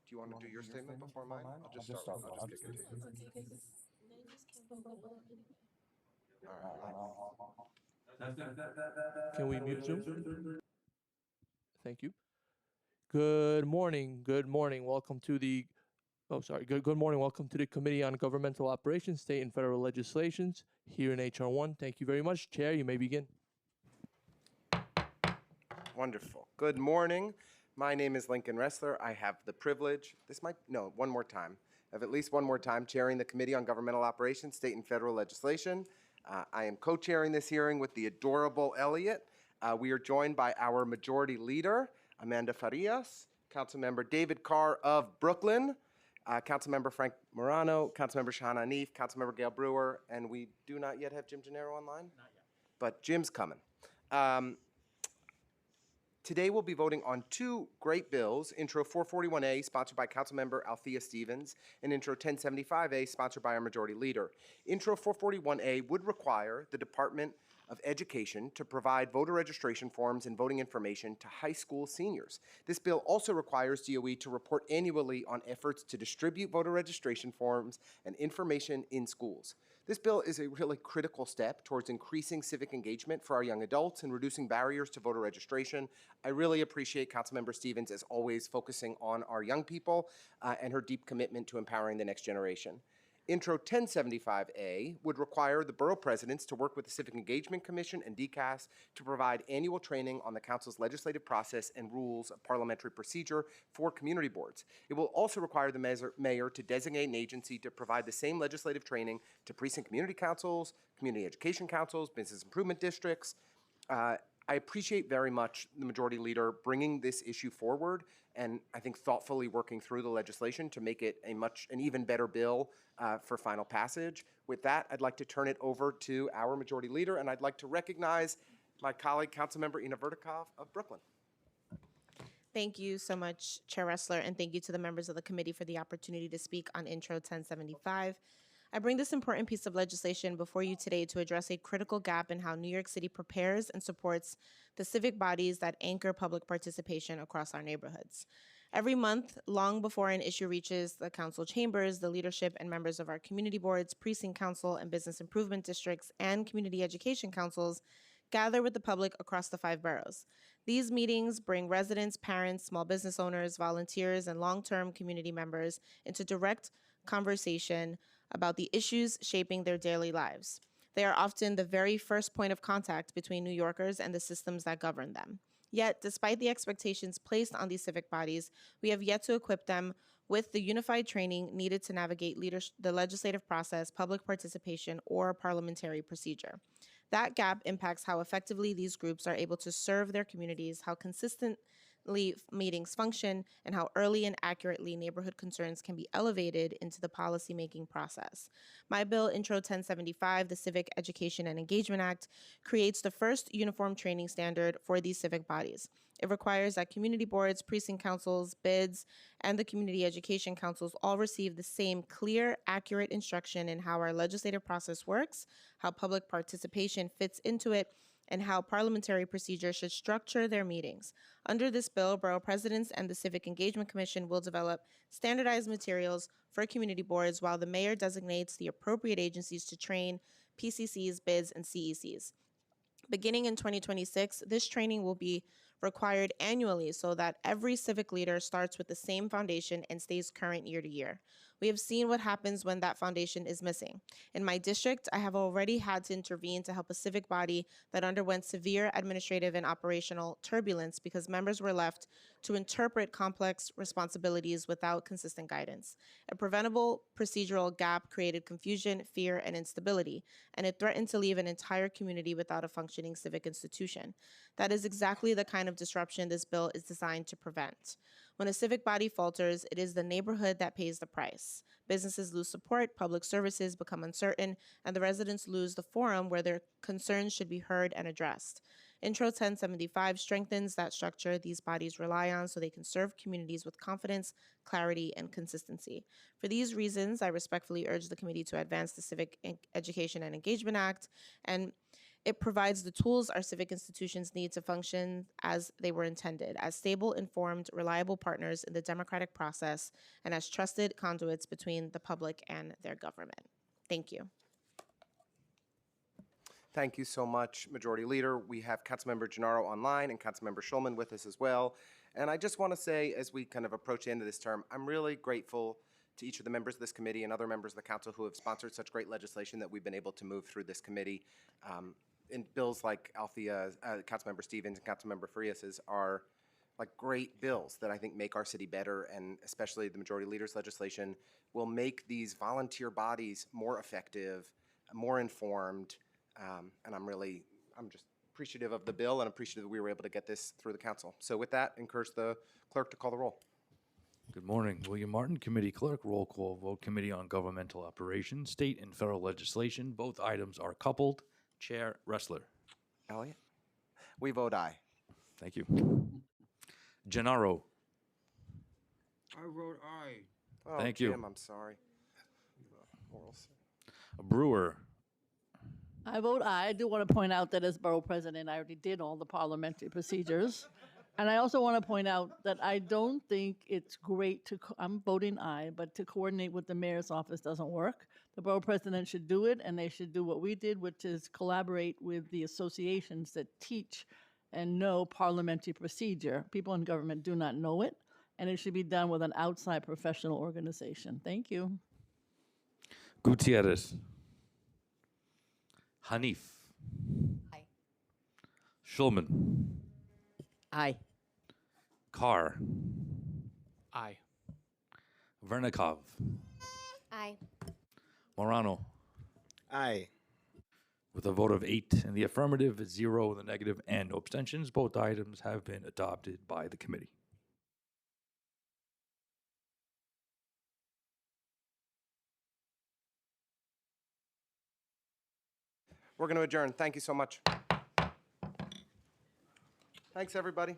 Do you want to do your statement before mine? I'll just start. I'll just kick it to you. All right. Can we mute Zoom? Thank you. Good morning. Good morning. Welcome to the Good morning. Welcome to the Committee on Governmental Operations, State and Federal Legislations here in HR 1. Thank you very much. Chair, you may begin. Wonderful. Good morning. My name is Lincoln Ressler. I have the privilege, one more time, of at least one more time, chairing the Committee on Governmental Operations, State and Federal Legislation. I am co-chairing this hearing with the adorable Elliot. We are joined by our Majority Leader, Amanda Farias, Councilmember David Carr of Brooklyn, Councilmember Frank Morano, Councilmember Shahana Hanif, Councilmember Gail Brewer, and we do not yet have Jim Gennaro online? Not yet. But Jim's coming. Today we'll be voting on two great bills, Intro 441A, sponsored by Councilmember Althea Stevens, and Intro 1075A, sponsored by our Majority Leader. Intro 441A would require the Department of Education to provide voter registration forms and voting information to high school seniors. This bill also requires DOE to report annually on efforts to distribute voter registration forms and information in schools. This bill is a really critical step towards increasing civic engagement for our young adults and reducing barriers to voter registration. I really appreciate Councilmember Stevens, as always, focusing on our young people and her deep commitment to empowering the next generation. Intro 1075A would require the borough presidents to work with the Civic Engagement Commission and DCAS to provide annual training on the council's legislative process and rules of parliamentary procedure for community boards. It will also require the mayor to designate an agency to provide the same legislative training to precinct community councils, community education councils, business improvement districts. I appreciate very much the Majority Leader bringing this issue forward and I think thoughtfully working through the legislation to make it an even better bill for final passage. With that, I'd like to turn it over to our Majority Leader, and I'd like to recognize my colleague, Councilmember Ina Vertikov of Brooklyn. Thank you so much, Chair Ressler, and thank you to the members of the committee for the opportunity to speak on Intro 1075. I bring this important piece of legislation before you today to address a critical gap in how New York City prepares and supports the civic bodies that anchor public participation across our neighborhoods. Every month, long before an issue reaches the council chambers, the leadership and members of our community boards, precinct council, and business improvement districts, and community education councils gather with the public across the 5 boroughs. These meetings bring residents, parents, small business owners, volunteers, and long-term community members into direct conversation about the issues shaping their daily lives. They are often the very first point of contact between New Yorkers and the systems that govern them. Yet, despite the expectations placed on these civic bodies, we have yet to equip them with the unified training needed to navigate the legislative process, public participation, or parliamentary procedure. That gap impacts how effectively these groups are able to serve their communities, how consistently meetings function, and how early and accurately neighborhood concerns can be elevated into the policymaking process. My bill, Intro 1075, the Civic Education and Engagement Act, creates the first uniform training standard for these civic bodies. It requires that community boards, precinct councils, BIDs, and the community education councils all receive the same clear, accurate instruction in how our legislative process works, how public participation fits into it, and how parliamentary procedure should structure their meetings. Under this bill, borough presidents and the Civic Engagement Commission will develop standardized materials for community boards while the mayor designates the appropriate agencies to train PCCs, BIDs, and CECs. Beginning in 2026, this training will be required annually so that every civic leader starts with the same foundation and stays current year to year. We have seen what happens when that foundation is missing. In my district, I have already had to intervene to help a civic body that underwent severe administrative and operational turbulence because members were left to interpret complex responsibilities without consistent guidance. A preventable procedural gap created confusion, fear, and instability, and it threatened to leave an entire community without a functioning civic institution. That is exactly the kind of disruption this bill is designed to prevent. When a civic body falters, it is the neighborhood that pays the price. Businesses lose support, public services become uncertain, and the residents lose the forum where their concerns should be heard and addressed. Intro 1075 strengthens that structure these bodies rely on so they can serve communities with confidence, clarity, and consistency. For these reasons, I respectfully urge the committee to advance the Civic Education and Engagement Act and It provides the tools our civic institutions need to function as they were intended, as stable, informed, reliable partners in the democratic process, and as trusted conduits between the public and their government. Thank you. Thank you so much, Majority Leader. We have Councilmember Gennaro online and Councilmember Schulman with us as well. And I just want to say, as we kind of approach the end of this term, I'm really grateful to each of the members of this committee and other members of the council who have sponsored such great legislation that we've been able to move through this committee. In bills like Althea, Councilmember Stevens and Councilmember Frias's are like great bills that I think make our city better, and especially the Majority Leader's legislation will make these volunteer bodies more effective, more informed, and I'm just appreciative of the bill and appreciative that we were able to get this through the council. So with that, encourage the clerk to call the roll. Good morning. William Martin, Committee Clerk. Roll call vote. Committee on Governmental Operations, State and Federal Legislation. Both items are coupled. Chair Ressler. Elliot? We vote aye. Thank you. Gennaro. I vote aye. Oh, Thank you. Jim, I'm sorry. Brewer. I vote aye. I do want to point out that as borough president, I already did all the parliamentary procedures. And I also want to point out that I don't think it's great to, I'm voting aye, but to coordinate with the mayor's office doesn't work. The borough president should do it, and they should do what we did, which is collaborate with the associations that teach and know parliamentary procedure. People in government do not know it, and it should be done with an outside professional organization. Thank you. Gutierrez. Hanif. Aye. Schulman. Aye. Carr. Aye. Vernikov. Aye. Morano. Aye. With a vote of 8 in the affirmative, 0 in the negative, and no abstentions, both items have been adopted by the committee. We're going to adjourn. Thank you so much. Thanks, everybody.